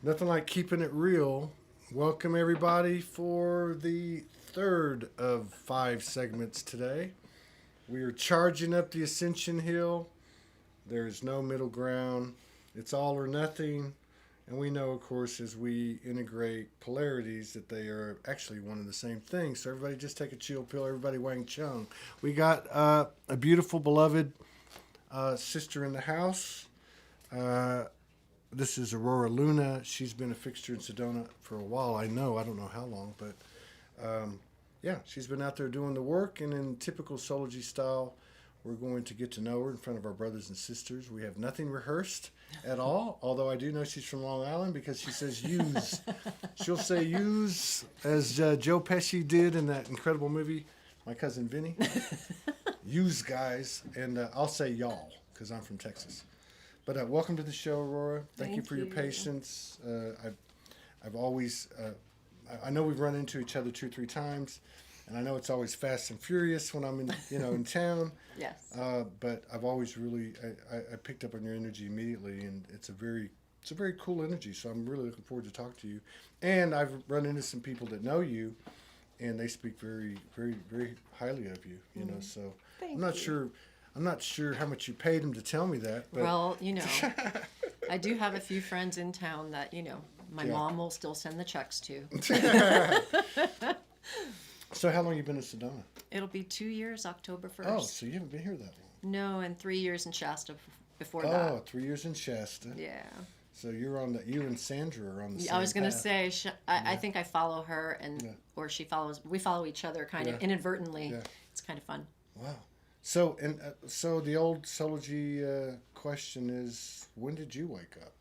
Nothing like keeping it real. Welcome, everybody, for the third of 5 segments today. We are charging up the Ascension Hill. There is no middle ground. It's all or nothing. And we know, of course, as we integrate polarities, that they are actually one and the same thing. So everybody just take a chill pill. Everybody Wang Chung. We got a beautiful, beloved sister in the house. This is Aurora Luna. She's been a fixture in Sedona for a while. I don't know how long, but yeah, she's been out there doing the work. And in typical Oulogy style, we're going to get to know her in front of our brothers and sisters. We have nothing rehearsed at all, although I do know she's from Long Island because she says use. She'll say use, as Joe Pesci did in that incredible movie, My Cousin Vinny. Use, guys. And I'll say y'all because I'm from Texas. But welcome to the show, Aurora. Thank you for your patience. I've always, I know we've run into each other 2-3 times, and I know it's always fast and furious when I'm in town. Yes. But I've always really, I picked up on your energy immediately, and it's a very cool energy. So I'm really looking forward to talk to you. And I've run into some people that know you, and they speak very, very, very highly of you. You know, so I'm not sure how much you paid him to tell me that. But. Well, I do have a few friends in town that, my mom will still send the checks to. So how long have you been in Sedona? It'll be 2 years, October 1st. Oh, so you haven't been here that long. No, and 3 years in Shasta before that. Oh, 3 years in Shasta. Yeah. So you and Sandra are on the same I was going to path. say, I think I follow her, or she follows, we follow each other kind of inadvertently. Yeah. It's kind of fun. Wow. So, so the old Oulogy question is, when did you wake up?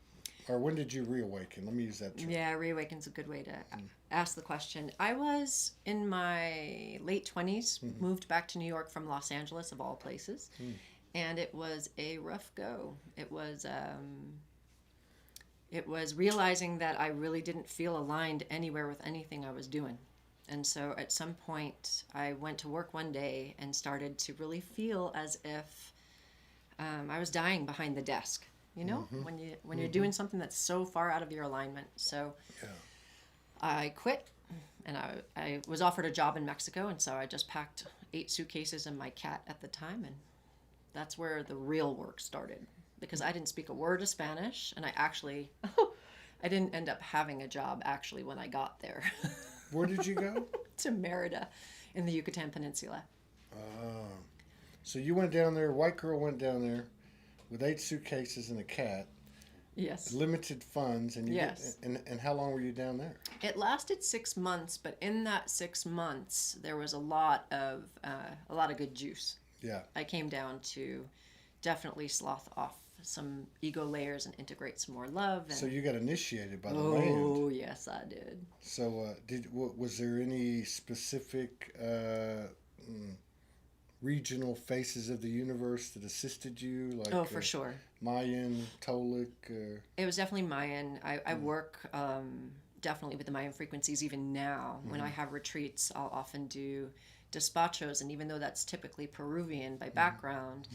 Or when did you reawaken? Let me use that term. Yeah, reawaken's a good way to ask the question. I was in my late 20s, moved back to New York from Los Angeles, of all places, and it was a rough go. It was realizing that I really didn't feel aligned anywhere with anything I was doing. And so at some point, I went to work one day and started to really feel as if I was dying behind the desk. When you're doing something that's so far out of your alignment. So I quit, and I was offered a job in Mexico, and so I just packed 8 suitcases and my cat at the time, and that's where the real work started. Because I didn't speak a word of Spanish, and I didn't end up having a job actually when I got there. Where did you go? To Merida in the Yucatan Peninsula. So you went down there, white girl went down there with 8 suitcases and a cat. Yes. Limited funds. And and how long were you down there? It lasted 6 months, but in that 6 months, there was a lot of good juice. Yeah. I came down to definitely slough off some ego layers and integrate some more love. And so you got initiated by the land. Oh, yes, I did. So was there any specific regional faces of the universe that assisted you? Like, oh, for sure. Mayan, Tolic? It was definitely Mayan. I work definitely with the Mayan frequencies even now. When I have retreats, I'll often do despachos, and even though that's typically Peruvian by background,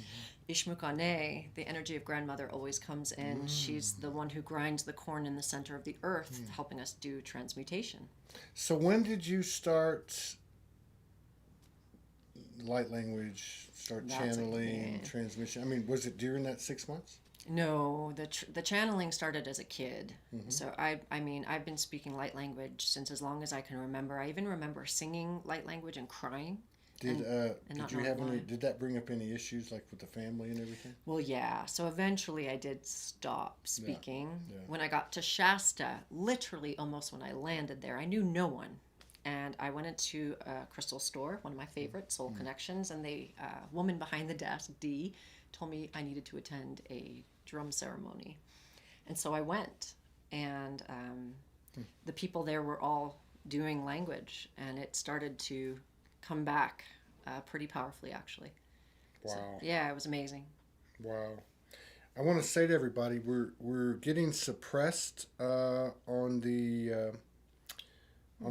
Ishmukane, the energy of grandmother, always comes in. She's the one who grinds the corn in the center of the earth, helping us do transmutation. So when did you start light language, channeling, transmission? I mean, was it during that 6 months? No, the channeling started as a kid. So I've been speaking light language since as long as I can remember. I even remember singing light language and crying. Did that bring up any issues like with the family and everything? Well, yeah. So eventually I did stop speaking. Yeah. When I got to Shasta, literally almost when I landed there, I knew no one. And I went into a crystal store, one of my favorite, Soul Connections, and the woman behind the desk, Dee, told me I needed to attend a drum ceremony. And so I went, and the people there were all doing language, and it started to come back pretty powerfully, actually. Wow. So, yeah, it was amazing. Wow. I want to say to everybody, we're getting suppressed on the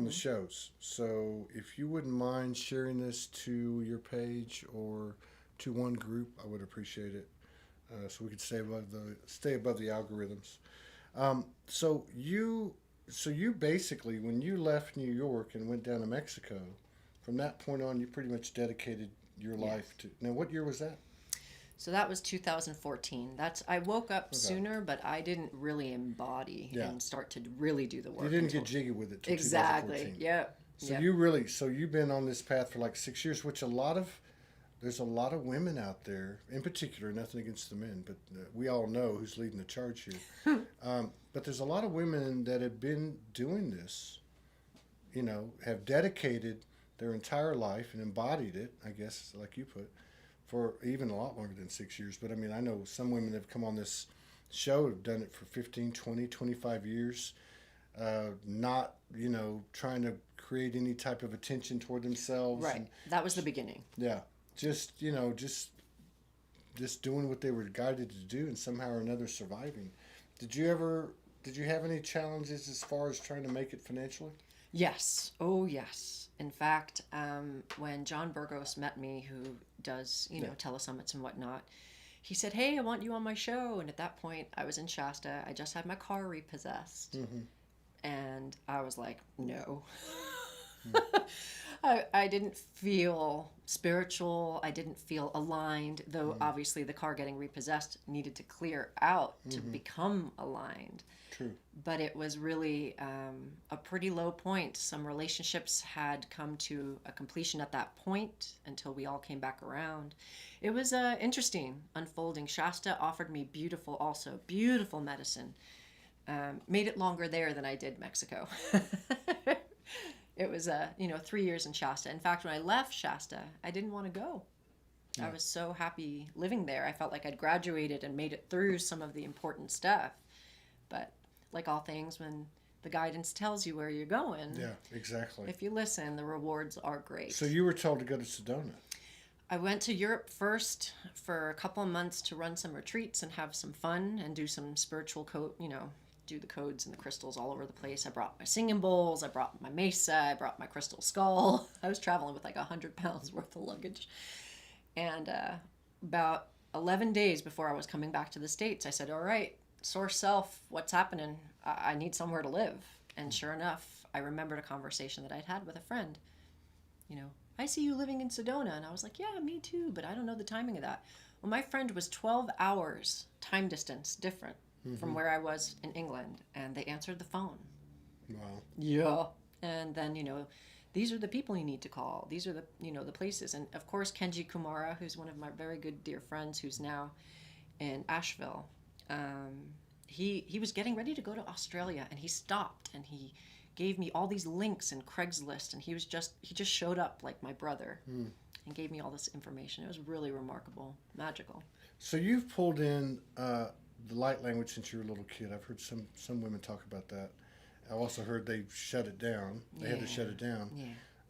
shows. So if you wouldn't mind sharing this to your page or to one group, I would appreciate it. so we could stay above the algorithms. So you basically, when you left New York and went down to Mexico, from that point on, you pretty much dedicated your life to. Now, what year was that? So that was 2014. I woke up sooner, but I didn't really embody and start to really do the work. You didn't get jiggy with it till exactly. 2014. Yep. So you've been on this path for like 6 years, which there's a lot of women out there, in particular, nothing against the men, but we all know who's leading the charge here. But there's a lot of women that have been doing this, have dedicated their entire life and embodied it, I guess, like you put, for even a lot longer than 6 years. But I mean, I know some women have come on this show, have done it for 15, 20, 25 years, not, trying to create any type of attention toward themselves. Right. That was the beginning. Yeah. Just doing what they were guided to do and somehow or another surviving. Did you have any challenges as far as trying to make it financially? Yes. Oh, yes. In fact, when John Burgos met me, who does, telesummits and whatnot, he said, "Hey, I want you on my show." And at that point, I was in Shasta. I just had my car repossessed. Mm-hmm. And I was like, no. I didn't feel spiritual. I didn't feel aligned, though obviously the car getting repossessed needed to clear out to become aligned. True. But it was really a pretty low point. Some relationships had come to a completion at that point until we all came back around. It was interesting unfolding. Shasta offered me beautiful medicine. Made it longer there than I did Mexico. It was 3 years in Shasta. In fact, when I left Shasta, I didn't want to go. Yeah. I was so happy living there. I felt like I'd graduated and made it through some of the important stuff. But like all things, when the guidance tells you where you're going, yeah, exactly. If you listen, the rewards are great. So you were told to go to Sedona. I went to Europe first for a couple of months to run some retreats and have some fun and do some spiritual do the codes and the crystals all over the place. I brought my singing bowls, I brought my mesa, I brought my crystal skull. I was traveling with like 100 pounds worth of luggage. And about 11 days before I was coming back to the States, I said, all right, source self, what's happening? I need somewhere to live. And sure enough, I remembered a conversation that I'd had with a friend. I see you living in Sedona. And I was like, yeah, me too, but I don't know the timing of that. Well, my friend was 12 hours time distance different from where I was in England, and they answered the phone. Wow. Yeah. And then, these are the people you need to call. These are the, the places. And of course, Kenji Kumara, who's one of my very good dear friends, who's now in Asheville, he was getting ready to go to Australia, and he stopped and he gave me all these links in Craigslist, and he just showed up like my brother and gave me all this information. It was really remarkable, magical. So you've pulled in the light language since you were a little kid. I've heard some women talk about that. I also heard they shut it down. They had to shut it down.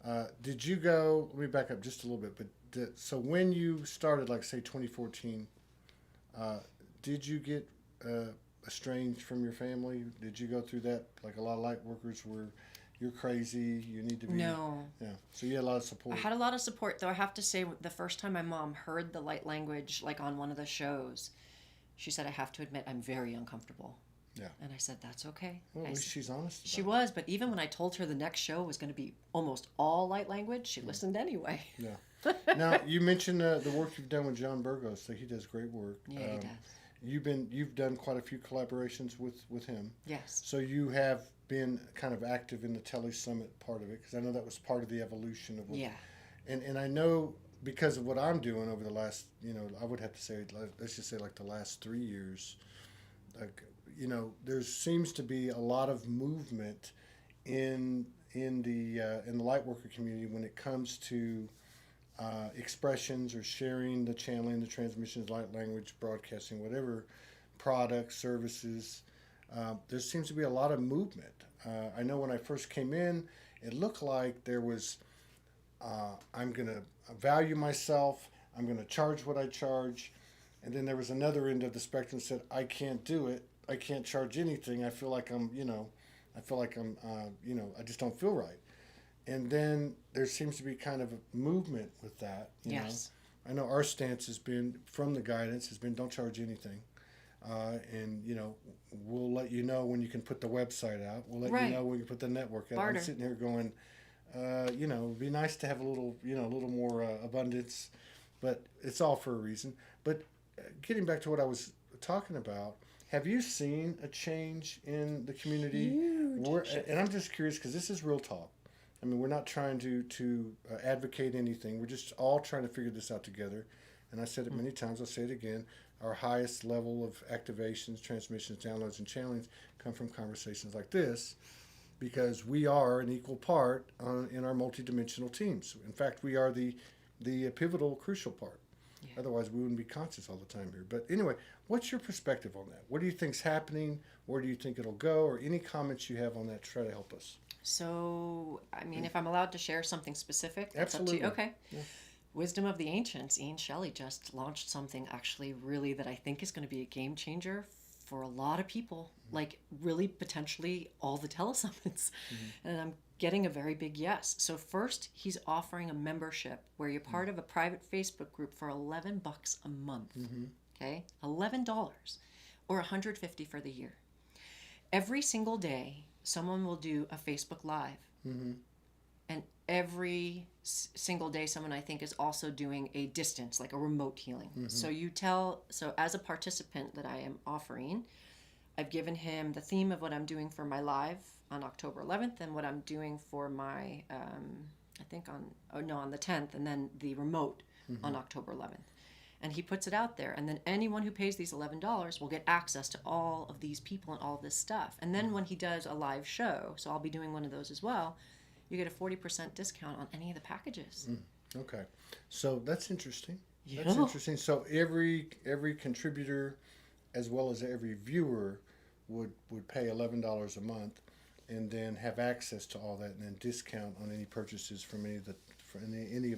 Yeah. Did you go? Let me back up just a little bit. But so when you started, like say 2014, did you get estranged from your family? Did you go through that? Like a lot of light workers were. You're crazy. You need to be. No. Yeah. So you had a lot of support. I had a lot of support, though. I have to say, the first time my mom heard the light language, like on one of the shows, she said, "I have to admit, I'm very uncomfortable." Yeah. And I said, "That's okay." Well, at least she's honest. She was, but even when I told her the next show was going to be almost all light language, she listened anyway. Yeah. Now you mentioned the work you've done with John Burgos. So he does great work. Yeah, he does. You've done quite a few collaborations with him. Yes. So you have been kind of active in the Tele Summit part of it, because I know that was part of the evolution of what. Yeah. And I know because of what I'm doing over the last, I would have to say, let's just say like the last 3 years, like, there seems to be a lot of movement in the lightworker community when it comes to expressions or sharing the channeling, the transmissions, light language, broadcasting, whatever products, services. There seems to be a lot of movement. I know when I first came in, it looked like there was, I'm going to value myself, I'm going to charge what I charge. And then there was another end of the spectrum that said, I can't do it. I can't charge anything. I feel like I'm, I just don't feel right. And then there seems to be kind of a movement with that, yes. I know our stance has been, from the guidance, has been don't charge anything. And, we'll let you know when you can put the website out. We'll let you know when you put the network out. Barter. I'm sitting here going, it'd be nice to have a little more abundance, but it's all for a reason. But getting back to what I was talking about, have you seen a change in the community? And I'm just curious because this is real talk. I mean, we're not trying to advocate anything. We're just all trying to figure this out together. And I said it many times. I'll say it again. Our highest level of activations, transmissions, downloads, and channelings come from conversations like this, because we are an equal part in our multidimensional teams. In fact, we are the pivotal, crucial part. Yeah. Otherwise, we wouldn't be conscious all the time here. But anyway, what's your perspective on that? What do you think's happening? Where do you think it'll go? Or any comments you have on that to try to help us? So, I mean, if I'm allowed to share something specific, that's absolutely up to you. Okay. Yeah. Wisdom of the Ancients, Ian Shelley just launched something actually really that I think is going to be a game changer for a lot of people, like really potentially all the telesummits. And I'm getting a very big yes. So first, he's offering a membership where you're part of a private Facebook group for $11 a month. Okay? $11 or $150 for the year. Every single day, someone will do a Facebook Live. And every single day, someone I think is also doing a distance, like a remote healing. So as a participant that I am offering, I've given him the theme of what I'm doing for my live on October 11th and what I'm doing for my, I think on the 10th, and then the remote on October 11th. And he puts it out there. And then anyone who pays these $11 will get access to all of these people and all of this stuff. And then when he does a live show, so I'll be doing one of those as well, you get a 40% discount on any of the packages. Okay. So that's interesting. Yeah. That's interesting. So every contributor as well as every viewer would pay $11 a month and then have access to all that and then discount on any purchases from any of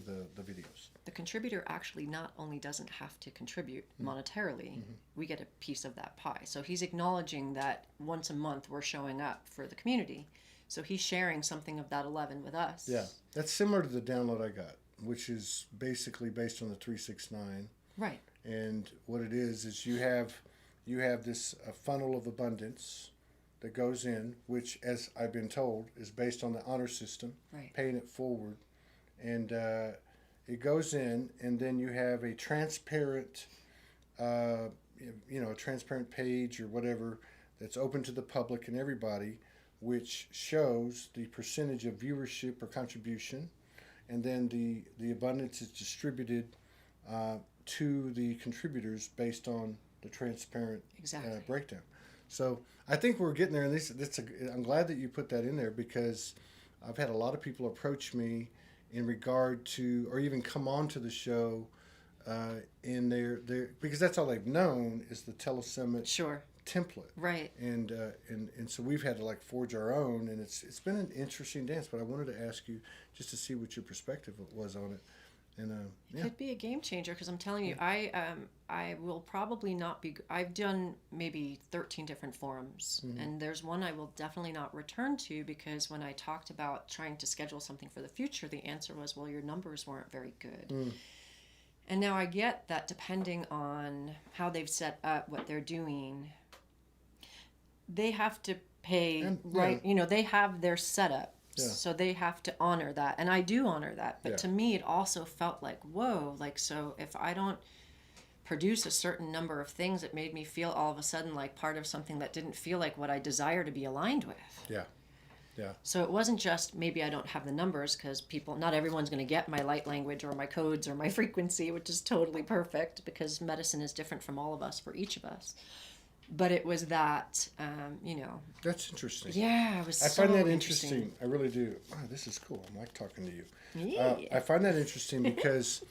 the videos. The contributor actually not only doesn't have to contribute monetarily, we get a piece of that pie. So he's acknowledging that once a month we're showing up for the community. So he's sharing something of that 11 with us. Yeah, that's similar to the download I got, which is basically based on the 369. Right. And what it is you have this funnel of abundance that goes in, which, as I've been told, is based on the honor system, paying it forward. And it goes in, and then you have a transparent, a transparent page or whatever that's open to the public and everybody, which shows the percentage of viewership or contribution, and then the abundance is distributed to the contributors based on the transparent breakdown. So I think we're getting there, and I'm glad that you put that in there, because I've had a lot of people approach me in regard to, or even come on to the show in their because that's all they've known is the telesummit template. Right. And so we've had to forge our own, and it's been an interesting dance. But I wanted to ask you just to see what your perspective was on it. And it could be a game changer, because I'm telling you, I will probably not be. I've done maybe 13 different forums, and there's one I will definitely not return to, because when I talked about trying to schedule something for the future, the answer was, well, your numbers weren't very good. And now I get that depending on how they've set up what they're doing, they have to pay, they have their setup. Yeah. So they have to honor that. And I do honor that. But to me, it also felt like, whoa, so if I don't produce a certain number of things, it made me feel all of a sudden like part of something that didn't feel like what I desire to be aligned with. Yeah. Yeah. So it wasn't just maybe I don't have the numbers, because not everyone's going to get my light language or my codes or my frequency, which is totally perfect, because medicine is different from all of us, for each of us. But it was that, That's interesting. Yeah, it was so I find that interesting. I really do. Wow, this is cool. I like talking to you. Yeah. I find that interesting because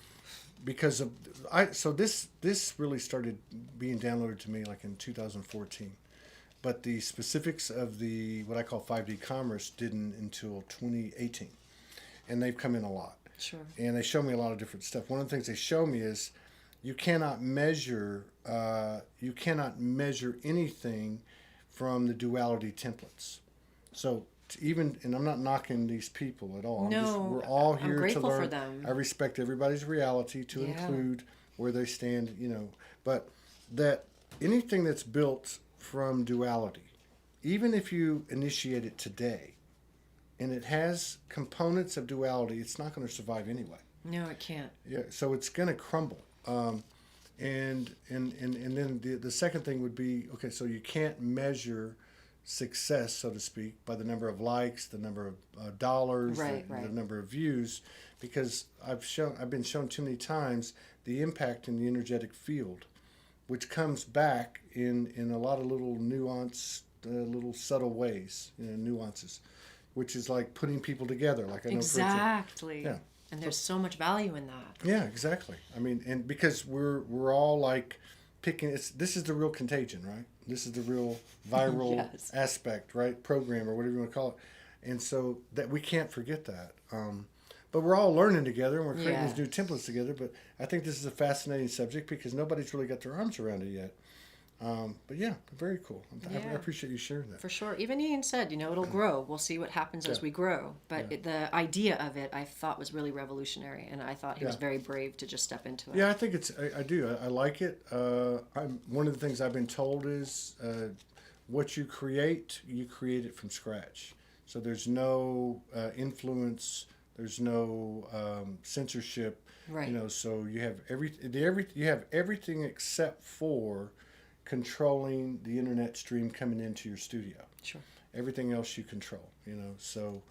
this really started being downloaded to me in 2014. But the specifics of what I call 5D commerce didn't until 2018. And they've come in a lot. Sure. And they show me a lot of different stuff. One of the things they show me is you cannot measure anything from the duality templates. So even, and I'm not knocking these people at all. No, we're all I'm here to grateful for learn. them. I respect everybody's reality to Yeah. include where they stand, but that anything that's built from duality, even if you initiate it today and it has components of duality, it's not going to survive anyway. No, it can't. Yeah, so it's going to crumble. And then the second thing would be, okay, so you can't measure success, so to speak, by the number of likes, the number of dollars, Right. the number of views, because I've been shown too many times the impact in the energetic field, which comes back in a lot of little nuanced, little subtle ways, nuances, which is like putting people together. Like I know, Exactly. Yeah. And there's so much value in that. Yeah, exactly. I mean, and because we're all like picking. This is the real contagion, right? This is the real viral Yes. aspect, right? Program or whatever you want to call it. And so that we can't forget that. But we're all learning together and we're creating these new templates together. But I think this is a fascinating subject because nobody's really got their arms around it yet. But yeah, very cool. I appreciate you sharing that. For sure. Even Ian said, it'll grow. We'll see what happens as we grow. But the idea of it, I thought was really revolutionary. And I thought he was very brave to just step into it. Yeah, I think I do. I like it. One of the things I've been told is what you create it from scratch. So there's no influence. There's no censorship. Right. So you have you have everything except for controlling the internet stream coming into your studio. Sure. Everything else you control. So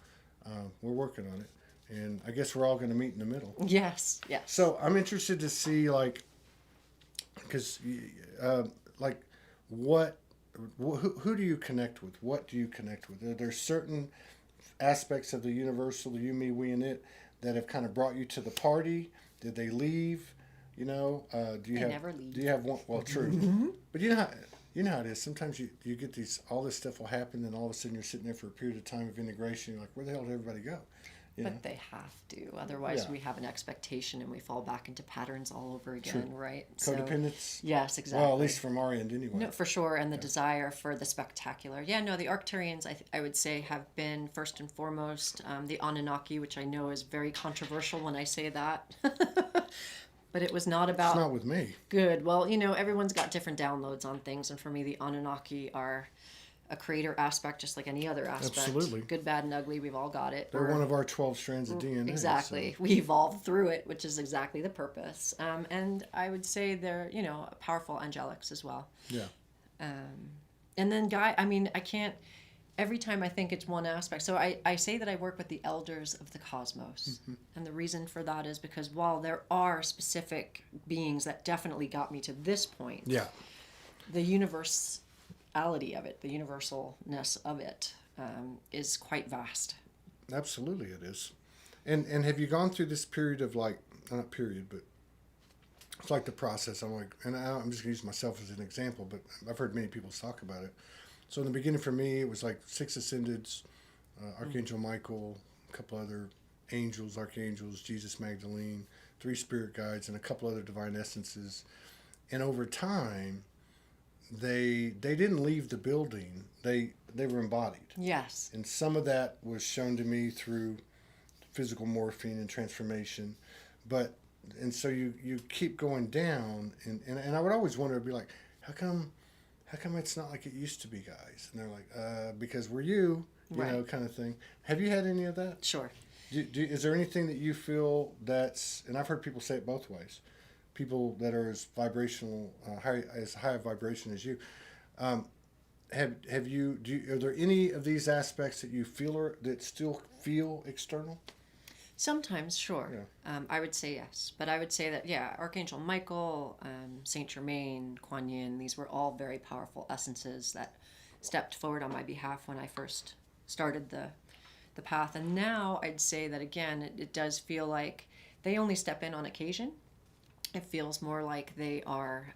we're working on it, and I guess we're all going to meet in the middle. Yes. Yes. So I'm interested to see because who do you connect with? What do you connect with? Are there certain aspects of the universal, the you, me, we, and it, that have kind of brought you to the party? Did they leave? Do you never leave. Do you have one? Well, true. But you know how it is. Sometimes you get all this stuff will happen, and all of a sudden you're sitting there for a period of time of integration. You're like, where the hell did everybody go? But they have to. Otherwise, we have an expectation and we fall back into patterns all over again, right? Codependence? So, yes, exactly. Well, at least from our end anyway. No, for sure. And the desire for the spectacular. Yeah, no, the Arcturians, I would say, have been first and foremost the Anunnaki, which I know is very controversial when I say that. But it was not about... It's not with me. Good. Well, everyone's got different downloads on things. And for me, the Anunnaki are a creator aspect just like any other aspect. Absolutely. Good, bad, and ugly. We've all got it. They're one of our 12 strands of DNA. Exactly. So. We evolved through it, which is exactly the purpose. And I would say they're, powerful angelics as well. Yeah. And then I can't, every time I think it's one aspect. So I say that I work with the elders of the cosmos. Mm-hmm. And the reason for that is because while there are specific beings that definitely got me to this point, the universality of it, the universalness of it, is quite vast. Absolutely it is. And have you gone through this period of not period, but it's like the process. I'm just going to use myself as an example, but I've heard many people talk about it. So in the beginning for me, it was like 6 ascendeds, Archangel Michael, a couple other angels, archangels, Jesus Magdalene, 3 spirit guides, and a couple other divine essences. And over time, they didn't leave the building. They were embodied. Yes. And some of that was shown to me through physical morphine and transformation. And so you keep going down, and I would always wonder, I'd be like, how come it's not like it used to be, guys? And they're like, because we're you know, kind of thing. Have you had any of that? Sure. Is there anything that you feel that's, and I've heard people say it both ways, people that are as vibrational, as high a vibration as you, are there any of these aspects that you feel that still feel external? Sometimes, sure. Yeah. I would say yes. But I would say that, Archangel Michael, Saint Germain, Kuan Yin, these were all very powerful essences that stepped forward on my behalf when I first started the path. And now I'd say that, again, it does feel like they only step in on occasion. It feels more like they are,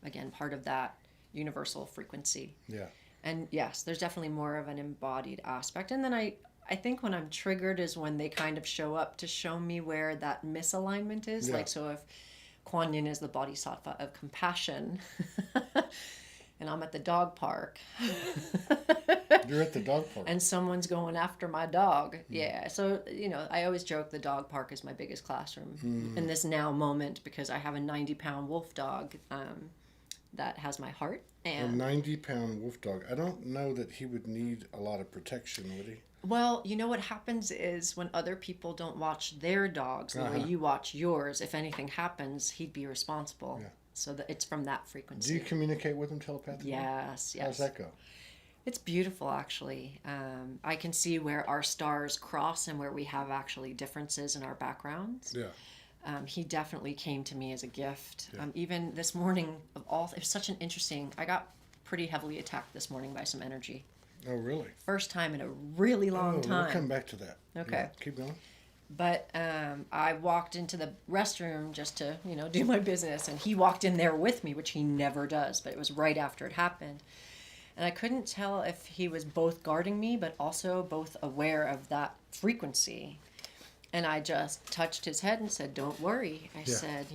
again, part of that universal frequency. Yeah. And yes, there's definitely more of an embodied aspect. And then I think when I'm triggered is when they kind of show up to show me where that misalignment is. Yeah. Like, so if Kuan Yin is the bodhisattva of compassion, and I'm at the dog park. You're at the dog park. And someone's going after my dog. Yeah. So, I always joke the dog park is my biggest classroom in this now moment, because I have a 90-pound wolf dog that has my heart. And A 90-pound wolf dog. I don't know that he would need a lot of protection, would he? well, what happens is when other people don't watch their dogs the way you watch yours, if anything happens, he'd be responsible. Yeah. So that it's from that frequency. Do you communicate with him telepathically? Yes. How's that go? It's beautiful, actually. I can see where our stars cross and where we have actually differences in our backgrounds. Yeah. He definitely came to me as a gift. Yeah. Even this morning, it was such an interesting. I got pretty heavily attacked this morning by some energy. Oh, really? First time in a really long time. We'll come back to that. Okay. Yeah, keep going. But I walked into the restroom just to, do my business, and he walked in there with me, which he never does. But it was right after it happened. And I couldn't tell if he was both guarding me, but also both aware of that frequency. And I just touched his head and said, "Don't worry." I said,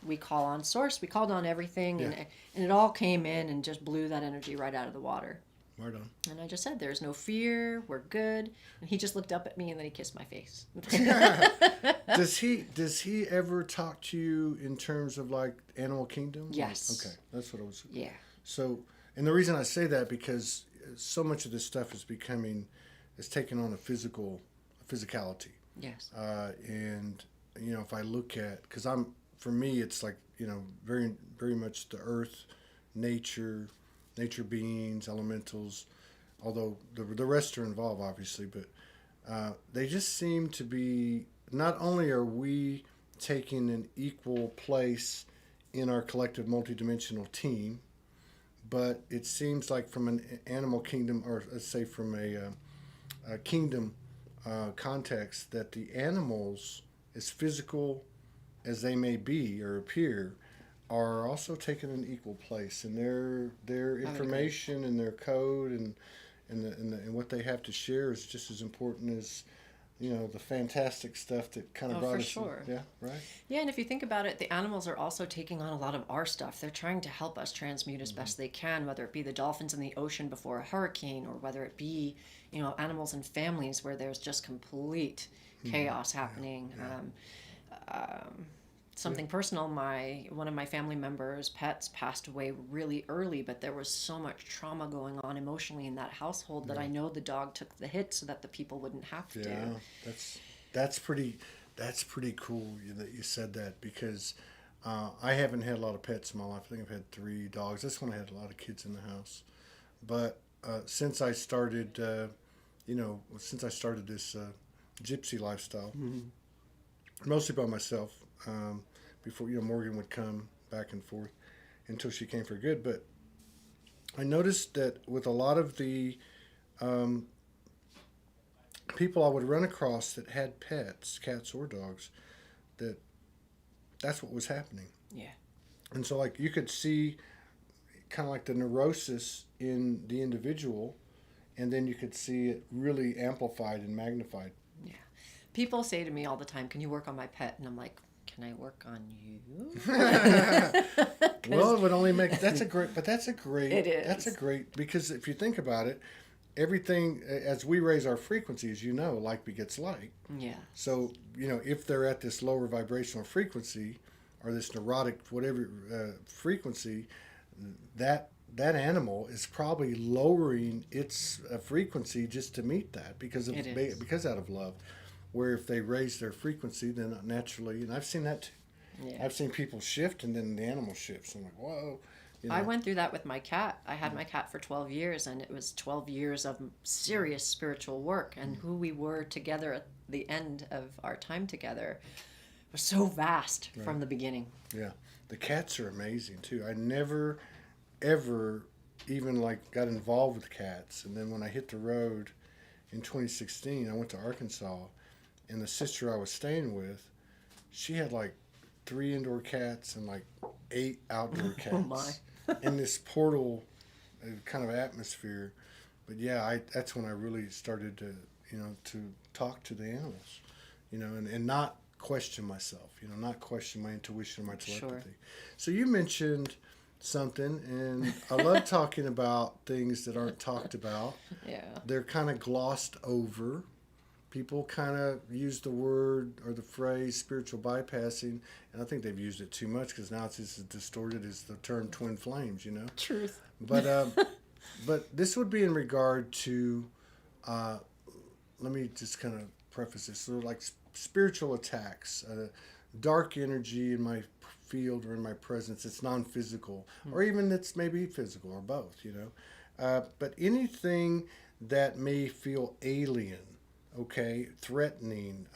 we call on source. We called on everything. Yeah. And it all came in and just blew that energy right out of the water. Right on. And I just said, "There's no fear. We're good." And he just looked up at me, and then he kissed my face. Does he ever talk to you in terms of like animal kingdom? Yes. Okay, that's what I was. Yeah. So, and the reason I say that, because so much of this stuff is taking on a physicality. Yes. And if I look at, because for me, it's like very very much the earth, nature beings, elementals, although the rest are involved obviously, but they just seem to be, not only are we taking an equal place in our collective multidimensional team, but it seems like from an animal kingdom, or let's say from a kingdom context, that the animals, as physical as they may be or appear, are also taking an equal place, and their information and their code and what they have to share is just as important as the fantastic stuff that kind of brought for us. sure. Yeah, right. Yeah, and if you think about it, the animals are also taking on a lot of our stuff. They're trying to help us transmute as best they can, whether it be the dolphins in the ocean before a hurricane, or whether it be, animals and families where there's just complete chaos happening. Yeah. Something personal, one of my family members' pets passed away really early, but there was so much trauma going on emotionally in that household that I know the dog took the hit so that the people wouldn't have to. Yeah, that's pretty cool that you said that, because I haven't had a lot of pets in my life. I think I've had 3 dogs. That's when I had a lot of kids in the house. But since I started, this gypsy lifestyle, mostly by myself. Before Morgan would come back and forth until she came for good. But I noticed that with a lot of the people I would run across that had pets, cats or dogs, that's what was happening. Yeah. And so like you could see kind of like the neurosis in the individual, and then you could see it really amplified and magnified. Yeah. People say to me all the time, "Can you work on my pet?" And I'm like, "Can I work on you?" Well, it would only make it is. That's a great, because if you think about it, everything, as we raise our frequencies, like begets like. Yeah. So, if they're at this lower vibrational frequency, or this neurotic whatever frequency, that animal is probably lowering its frequency just to meet that, because out of love. Where if they raise their frequency, then naturally, and I've seen that too. Yeah. I've seen people shift, and then the animal shifts. I'm like, whoa. I went through that with my cat. I had my cat for 12 years, and it was 12 years of serious spiritual work. And who we were together at the end of our time together was so vast from the beginning. Yeah. The cats are amazing, too. I never, ever even got involved with cats. And then when I hit the road in 2016, I went to Arkansas. And the sister I was staying with, she had 3 indoor cats and 8 outdoor cats. Oh my. In this portal kind of atmosphere. But yeah, that's when I really started to talk to the animals, and not question myself, not question my intuition or my telepathy. Sure. So you mentioned something, and I love talking about things that aren't talked about. Yeah. They're kind of glossed over. People kind of use the word or the phrase spiritual bypassing, and I think they've used it too much because now it's just as distorted as the term twin flames, you know? Truth. But this would be in regard to, let me just kind of preface this. So like spiritual attacks, dark energy in my field or in my presence, it's non-physical, or even it's maybe physical or both, you know? But anything that may feel alien, okay, threatening,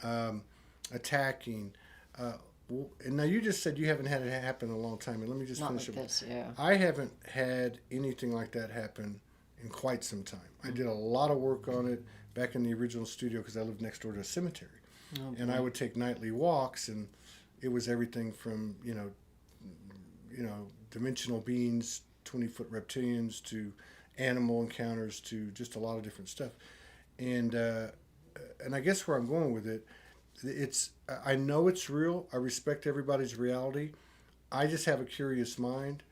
attacking. And now you just said you haven't had it happen in a long time. And let me just Not finish like up. this, yeah. I haven't had anything like that happen in quite some time. I did a lot of work on it back in the original studio because I lived next door to a cemetery. Oh, And I would take nightly walks, and it was everything from, you know, dimensional beings, 20-foot reptilians, to animal encounters, to just a lot of different stuff. And I guess where I'm going with it, I know it's real. I respect everybody's reality. I just have a curious mind,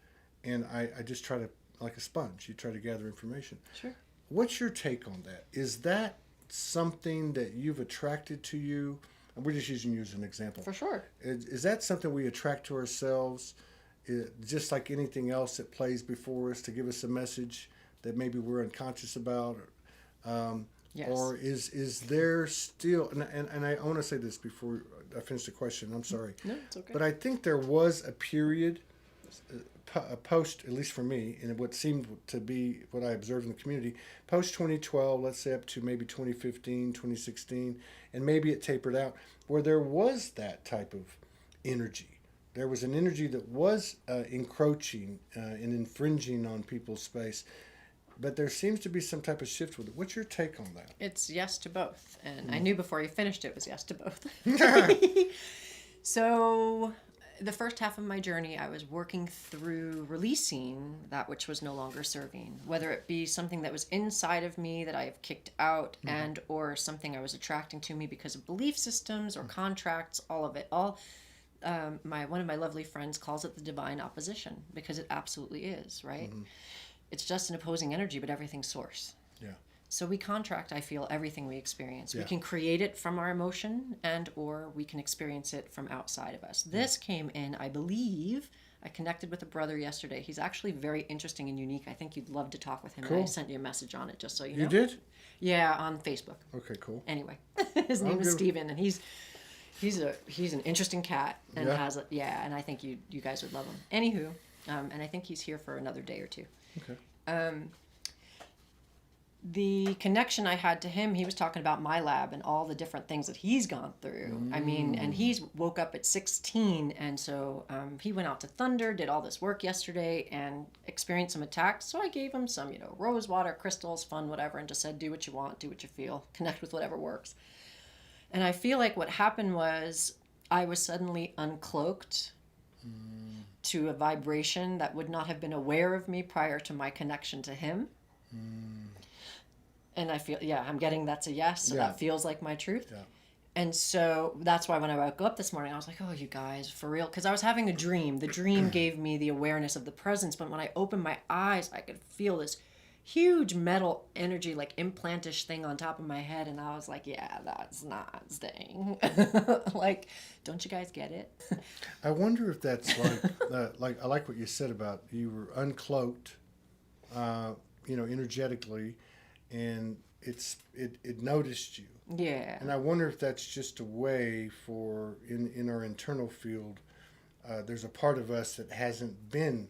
and I just try to, like a sponge, you try to gather information. Sure. What's your take on that? Is that something that you've attracted to you? And we're just using you as an example. For sure. Is that something we attract to ourselves, just like anything else that plays before us to give us a message that maybe we're unconscious about? Yes. Or is there still, and I want to say this before I finish the question, I'm sorry. No, it's okay. But I think there was a period, a post, at least for me, and what seemed to be what I observed in the community, post 2012, let's say up to maybe 2015, 2016, and maybe it tapered out, where there was that type of energy. There was an energy that was encroaching and infringing on people's space. But there seems to be some type of shift with it. What's your take on that? It's yes to both. And I knew before you finished it was yes to both. So the first half of my journey, I was working through releasing that which was no longer serving, whether it be something that was inside of me that I have kicked out and or something I was attracting to me because of belief systems or contracts, all of it. One of my lovely friends calls it the divine opposition because it absolutely is, right? It's just an opposing energy, but everything's source. Yeah. So we contract, I feel, everything we experience. Yeah. We can create it from our emotion and or we can experience it from outside of us. This came in, I believe, I connected with a brother yesterday. He's actually very interesting and unique. I think you'd love to talk with him. Cool. And I sent you a message on it just so you know. You did? Yeah, on Facebook. Okay, cool. Anyway, his name is Steven, and he's an interesting cat and and I think you guys would love him. Anywho, and I think he's here for another day or two. Okay. The connection I had to him, he was talking about my lab and all the different things that he's gone through. I mean, and he's woke up at 16, and so he went out to Thunder, did all this work yesterday, and experienced some attacks. So I gave him some, rose water, crystals, fun, whatever, and just said, do what you want, do what you feel, connect with whatever works. And I feel like what happened was I was suddenly uncloaked to a vibration that would not have been aware of me prior to my connection to him. And I feel, I'm getting that's a yes. So that feels like my truth. Yeah. And so that's why when I woke up this morning, I was like, oh, you guys, for real. Because I was having a dream. The dream gave me the awareness of the presence. But when I opened my eyes, I could feel this huge metal energy, like implantish thing on top of my head. And I was like, yeah, that's not staying. Like, don't you guys get it? I wonder if that's like I like what you said about you were uncloaked, energetically, and it noticed you. Yeah. And I wonder if that's just a way for in our internal field, there's a part of us that hasn't been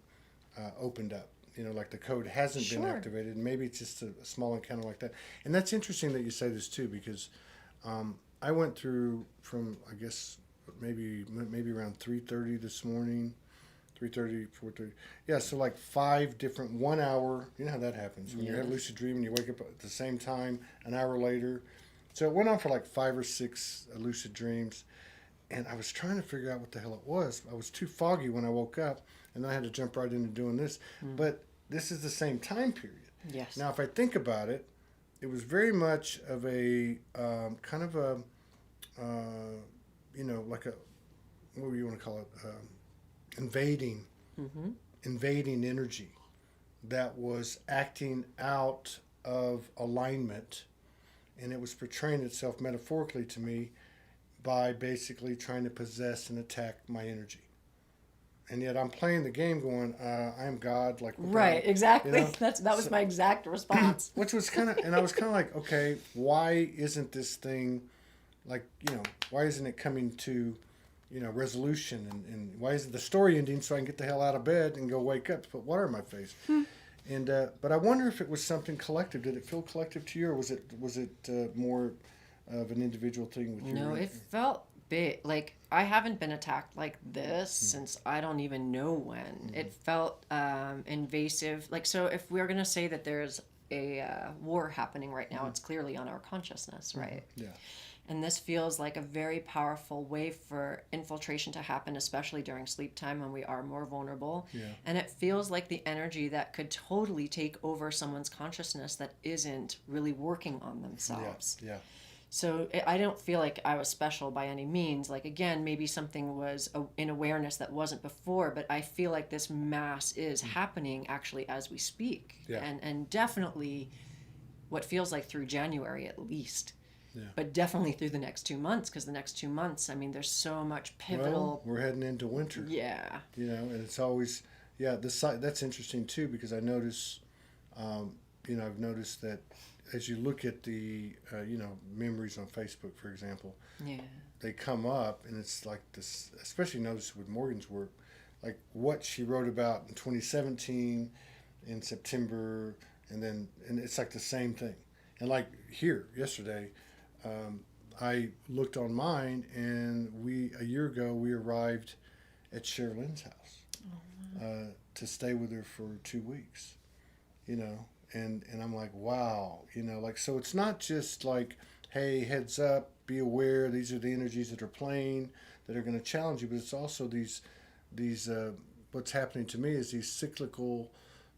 opened up. Like the code hasn't been activated. And maybe it's just a small encounter like that. And that's interesting that you say this too, because I went through from, I guess, maybe around 3:30 this morning, 3:30, 4:30. Yeah, so like 5 different 1 hour. You know how that happens when you have a lucid dream and you wake up at the same time an hour later. So it went on for like 5 or 6 lucid dreams, and I was trying to figure out what the hell it was. I was too foggy when I woke up, and then I had to jump right into doing this. But this is the same time period. Yes. Now, if I think about it, it was very much of a kind of a, like a, what do you want to call it? Invading invading energy that was acting out of alignment, and it was portraying itself metaphorically to me by basically trying to possess and attack my energy. And yet I'm playing the game going, I am God. Like, Right, exactly. You know? That was my exact response. Which was kind of, and I was kind of like, okay, why isn't this thing, like, why isn't it coming to, resolution? And why isn't the story ending so I can get the hell out of bed and go wake up to put water in my face? And but I wonder if it was something collective. Did it feel collective to you, or was it more of an individual thing with you? No, it felt big. Like, I haven't been attacked like this since I don't even know when. It felt invasive. Like, so if we're going to say that there's a war happening right now, it's clearly on our consciousness, right? Yeah. And this feels like a very powerful way for infiltration to happen, especially during sleep time when we are more vulnerable. Yeah. And it feels like the energy that could totally take over someone's consciousness that isn't really working on themselves. Yeah. So I don't feel like I was special by any means. Like, again, maybe something was in awareness that wasn't before, but I feel like this mass is happening actually as we speak. Yeah. And definitely what feels like through January at least. Yeah. But definitely through the next 2 months, because the next 2 months, I mean, there's so much pivotal. Well, we're heading into winter. Yeah. And it's always, that's interesting too, because I notice, I've noticed that as you look at the, memories on Facebook, for example, they come up, and it's like this, especially notice with Morgan's work, like what she wrote about in 2017 in September, and it's like the same thing. And like here, yesterday, I looked on mine, and a year ago, we arrived at Sherilyn's house to stay with her for 2 weeks, And I'm like, wow, so it's not just like, hey, heads up, be aware, these are the energies that are playing that are going to challenge you, but it's also these what's happening to me is these cyclical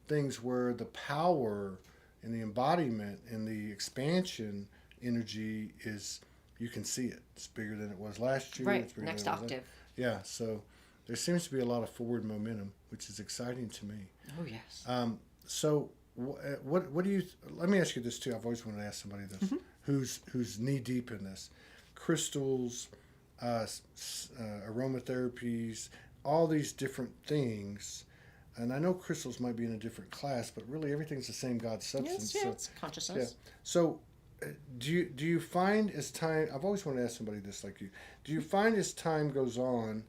things where the power and the embodiment and the expansion energy is, you can see it. It's bigger than it was last year. Right, It's bigger next than it was octave. Yeah, so there seems to be a lot of forward momentum, which is exciting to me. Oh, yes. So what do you? Let me ask you this too. I've always wanted to ask somebody this, who's knee deep in this, crystals, aromatherapies, all these different things. And I know crystals might be in a different class, but really everything's the same God substance. Yes, it's consciousness. Yeah. So do you find as time? I've always wanted to ask somebody this like you. Do you find as time goes on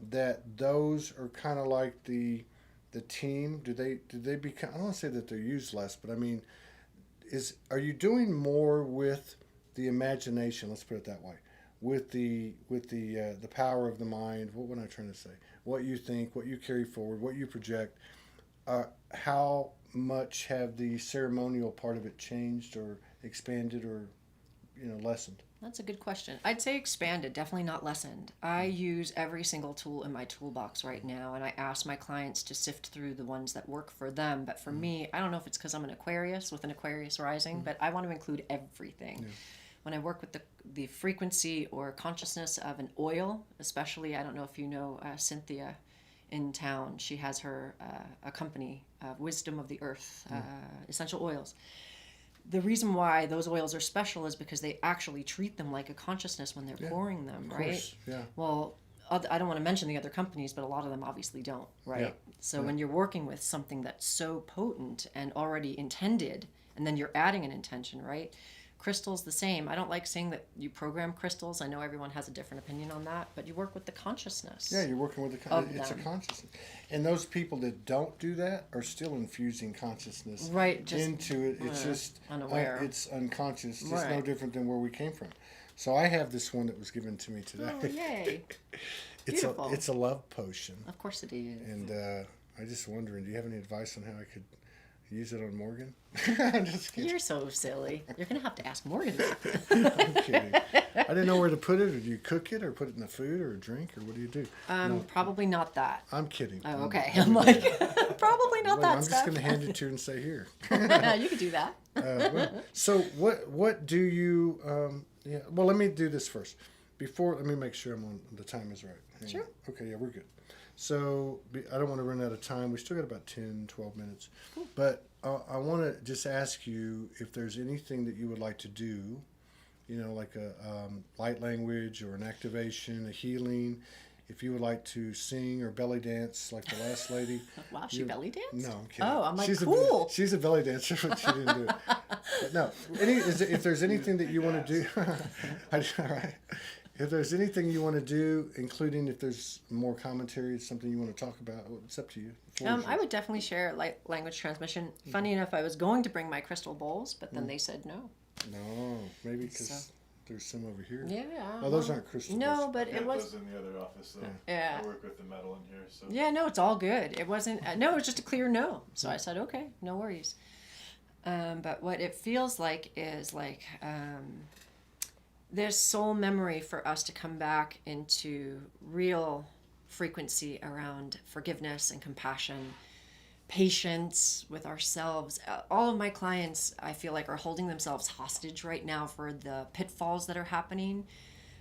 that those are kind of like the team? Do they become? I don't want to say that they're used less, but I mean, are you doing more with the imagination? Let's put it that way. With the power of the mind. What am I trying to say? What you think, what you carry forward, what you project. How much have the ceremonial part of it changed or expanded or lessened? That's a good question. I'd say expanded, definitely not lessened. I use every single tool in my toolbox right now, and I ask my clients to sift through the ones that work for them. But for me, I don't know if it's because I'm an Aquarius with an Aquarius rising, but I want to include everything. Yeah. When I work with the frequency or consciousness of an oil, especially, I don't know if you know Cynthia in town. She has her a company, Wisdom of the Earth, essential oils. The reason why those oils are special is because they actually treat them like a consciousness when they're pouring them, right? Of course, yeah. Well, I don't want to mention the other companies, but a lot of them obviously don't, right? Yeah. So when you're working with something that's so potent and already intended, and then you're adding an intention, right? Crystals the same. I don't like saying that you program crystals. I know everyone has a different opinion on that, but you work with the consciousness. Yeah, you're working with it's a consciousness. And those people that don't do that are still infusing consciousness into it. It's just unaware. It's unconscious. It's just no different than where we came from. So I have this one that was given to me today. Oh, yay. Beautiful. It's a love potion. Of course it is. And I just wondering, do you have any advice on how I could use it on Morgan? I'm just kidding. You're so silly. You're going to have to ask Morgan. I'm kidding. I didn't know where to put it. Or do you cook it or put it in the food or a drink or what do you do? No. Probably not that. I'm kidding. Oh, okay. I'm like, probably not that I'm stuff. just going to hand it to you and say, here. You could do that. So what do you, well, let me do this first. Let me make sure the time is right. Sure. Okay, yeah, we're good. So I don't want to run out of time. We still got about 10, 12 minutes. But I want to just ask you if there's anything that you would like to do, like a light language or an activation, a healing. If you would like to sing or belly dance like the last lady. Wow, she belly danced? No, I'm kidding. Oh, I'm like, she's cool. She's a belly dancer, but she didn't do it. But no, if there's anything that you want to do, all right. If there's anything you want to do, including if there's more commentary, something you want to talk about, it's up to you. I would definitely share light language transmission. Funny enough, I was going to bring my crystal bowls, but then they said no. No, maybe because there's some over here. Yeah. Oh, those aren't crystal bowls. No, but it was. Those in the other office, though. Yeah. I work with the metal in here, so. Yeah, no, it's all good. It wasn't. No, it was just a clear no. So I said, okay, no worries. But what it feels like is like there's soul memory for us to come back into real frequency around forgiveness and compassion, patience with ourselves. All of my clients, I feel like, are holding themselves hostage right now for the pitfalls that are happening.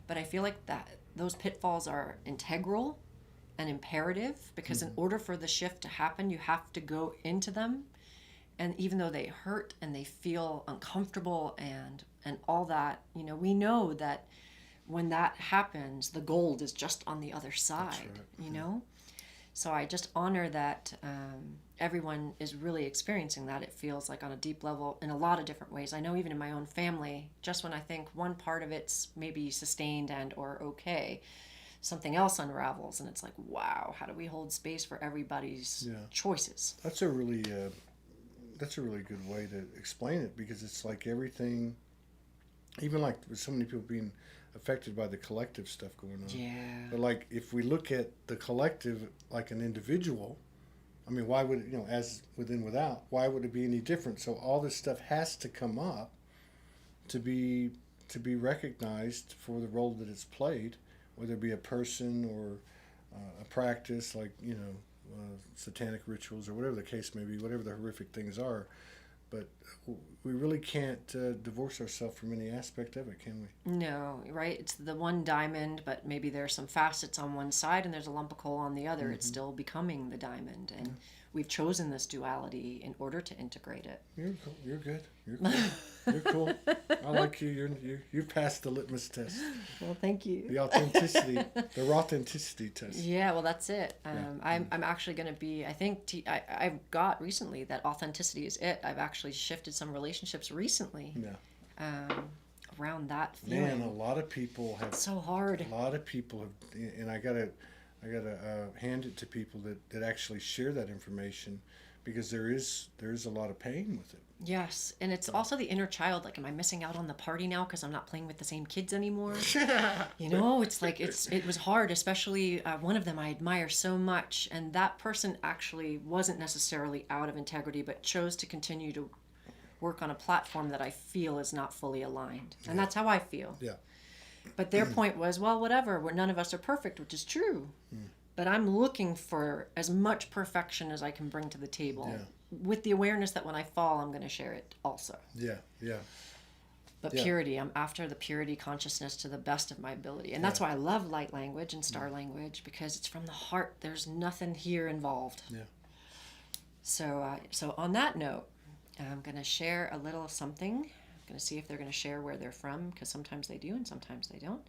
But I feel like that those pitfalls are integral and imperative, because in order for the shift to happen, you have to go into them. And even though they hurt and they feel uncomfortable and all that, we know that when that happens, the gold is just on the other side, So I just honor that everyone is really experiencing that. It feels like on a deep level in a lot of different ways. I know even in my own family, just when I think one part of it's maybe sustained and or okay, something else unravels, and it's like, wow, how do we hold space for everybody's choices? That's a really good way to explain it, because it's like everything, even like with so many people being affected by the collective stuff going on. Yeah. But like if we look at the collective like an individual, I mean, why would it, as within without, why would it be any different? So all this stuff has to come up to be recognized for the role that it's played, whether it be a person or a practice like satanic rituals or whatever the case may be, whatever the horrific things are. But we really can't divorce ourselves from any aspect of it, can we? No, right? It's the one diamond, but maybe there's some facets on one side and there's a lump of coal on the other. Mm-hmm. It's still becoming the diamond. And we've chosen this duality in order to integrate it. You're cool. You're good. You're cool. You're cool. I like you. You passed the litmus test. Well, thank you. The authenticity test. Yeah, well, that's it. I'm actually going to be, I think, I've got recently that authenticity is it. I've actually shifted some relationships recently around that feeling. Man, a lot of people have. It's so hard. A lot of people have, and I gotta hand it to people that actually share that information, because there is a lot of pain with it. Yes, and it's also the inner child. Like, am I missing out on the party now because I'm not playing with the same kids anymore? It's like it was hard, especially one of them I admire so much, and that person actually wasn't necessarily out of integrity, but chose to continue to work on a platform that I feel is not fully aligned, and that's how I feel. Yeah. But their point was, well, whatever. None of us are perfect, which is true. But I'm looking for as much perfection as I can bring to the table, with the awareness that when I fall, I'm going to share it also. Yeah. But purity, I'm after the purity consciousness to the best of my ability. And that's why I love light language and star language, because it's from the heart. There's nothing here involved. Yeah. So on that note, I'm going to share a little something. I'm going to see if they're going to share where they're from, because sometimes they do and sometimes they don't.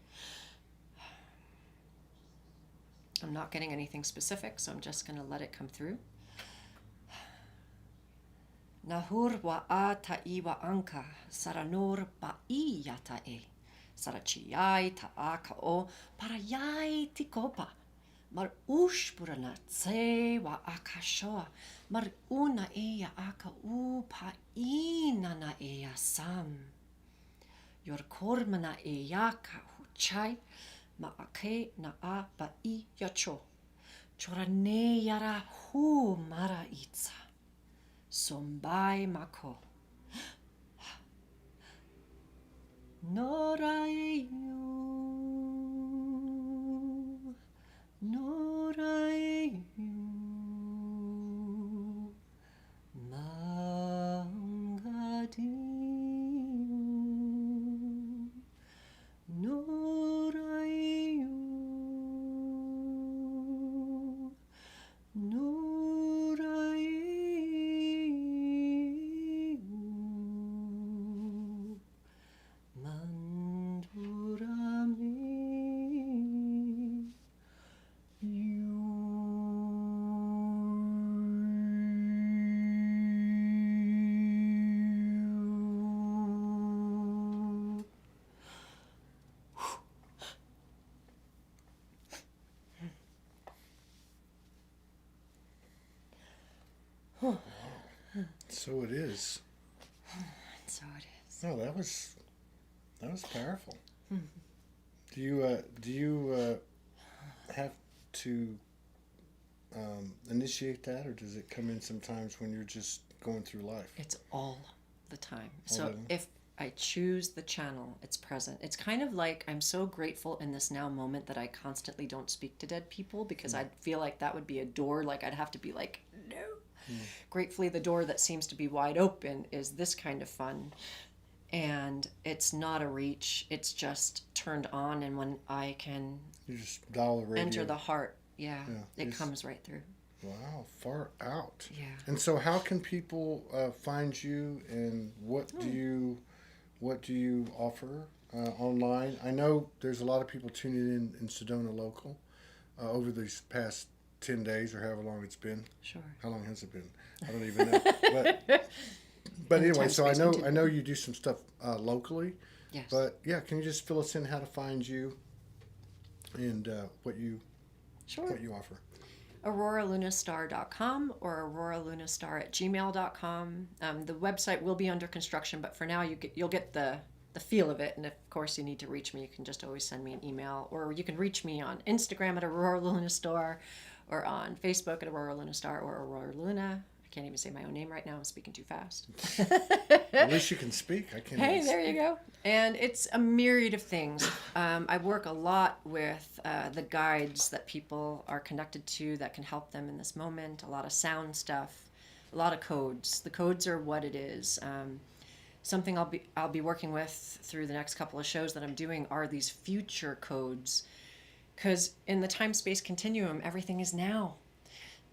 I'm not getting anything specific, so I'm just going to let it come through. Nahur wa a ta'i wa anka, saranor ba'i yata e. Sarachiai ta'a ka'o, parayai tikopa. Mar ushpurana tse wa akashoa, mar una ea aka u pa'ina na ea sam. Yor kormana eyaka huchai, ma'ake na a ba'i yacho. Chorane yara hu mara itza. Sombai mako. Noraeyu. Noraeyu. Mangadiu. Noraeyu. So it is. So it is. No, that was powerful. Do you have to initiate that, or does it come in sometimes when you're just going through life? It's all the time. All So the time? if I choose the channel, it's present. It's kind of like I'm so grateful in this now moment that I constantly don't speak to dead people, because I feel like that would be a door, like I'd have to be like, no. Gratefully, the door that seems to be wide open is this kind of fun. And it's not a reach, it's just turned on, and when I can You just dial the radio. enter the heart, Yeah, it it's- comes right through. Wow, far out. Yeah. And so, how can people find you, and what do you offer online? I know there's a lot of people tuning in Sedona local over these past 10 days or however long it's been. Sure. How long has it been? I don't even know. But anyway, so I know you do some stuff locally. Yes. But yeah, can you just fill us in how to find you and what you offer? AuroraLunastar.com or AuroraLunastar@gmail.com. The website will be under construction, but for now you'll get the feel of it. And of course you need to reach me, you can just always send me an email, or you can reach me on Instagram at Aurora Lunastar, or on Facebook at Aurora Lunastar, or Aurora Luna. I can't even say my own name right now, I'm speaking too fast. At least you can speak. I can't. Hey, even there speak. you go. And it's a myriad of things. I work a lot with the guides that people are connected to that can help them in this moment. A lot of sound stuff, a lot of codes. The codes are what it is. Something I'll be working with through the next couple of shows that I'm doing are these future codes, because in the time-space continuum, everything is now.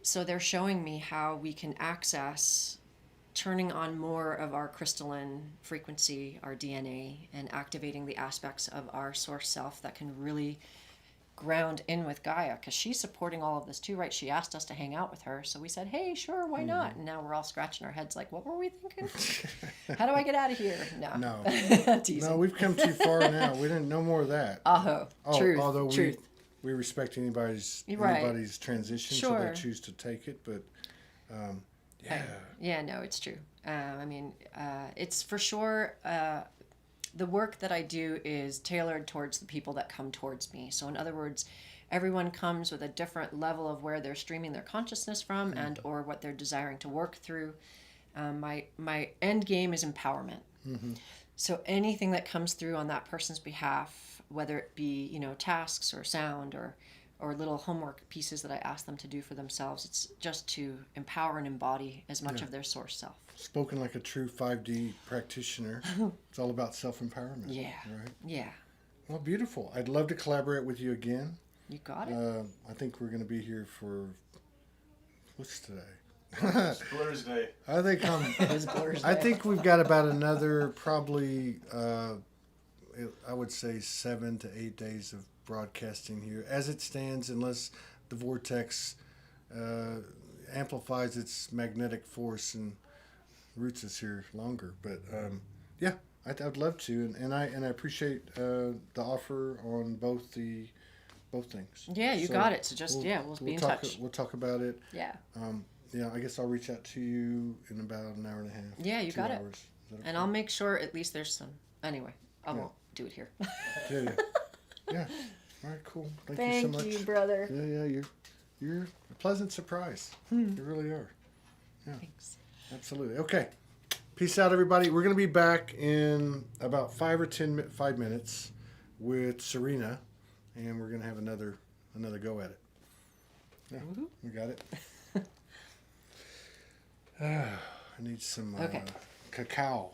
So they're showing me how we can access turning on more of our crystalline frequency, our DNA, and activating the aspects of our source self that can really ground in with Gaia, because she's supporting all of this too, right? She asked us to hang out with her, so we said, hey, sure, why not? And now we're all scratching our heads like, what were we thinking? How do I get out of here? No. Teasing. No, we've come too far now. We didn't know more of that. Truth. Although Truth. we respect anybody's Right. transition, Sure. so they choose to take it. But Yeah, no, it's true. It's for sure, the work that I do is tailored towards the people that come towards me. So in other words, everyone comes with a different level of where they're streaming their consciousness from, and or what they're desiring to work through. My end game is empowerment. So anything that comes through on that person's behalf, whether it be, tasks or sound or little homework pieces that I ask them to do for themselves, it's just to empower and embody as much of their source self. spoken like a true 5D practitioner. It's all about self-empowerment. Yeah. Right. Yeah. Well, beautiful. I'd love to collaborate with you again. You got it. I think we're going to be here for what's today? It's Blur's Day. I think I think we've got about another probably I would say 7 to 8 days of broadcasting here as it stands, unless the vortex amplifies its magnetic force and roots us here longer. But yeah, I'd love to, and I appreciate the offer on both things. Yeah, you got it. So just we'll be in talk, touch. We'll talk about it. Yeah. Yeah, I guess I'll reach out to you in about an hour and a half. Yeah, you 2 got it. hours. Is that okay? And I'll make sure at least there's some. Anyway, I won't do it here. Yeah. Yeah. All right, cool. Thank you so much. brother. Yeah, you're a pleasant surprise. You really are. Yeah. Thanks. Absolutely. Okay. Peace out, everybody. We're going to be back in about 5 minutes with Serena, and we're going to have another go at it. Yeah, we got it. I need some cacao.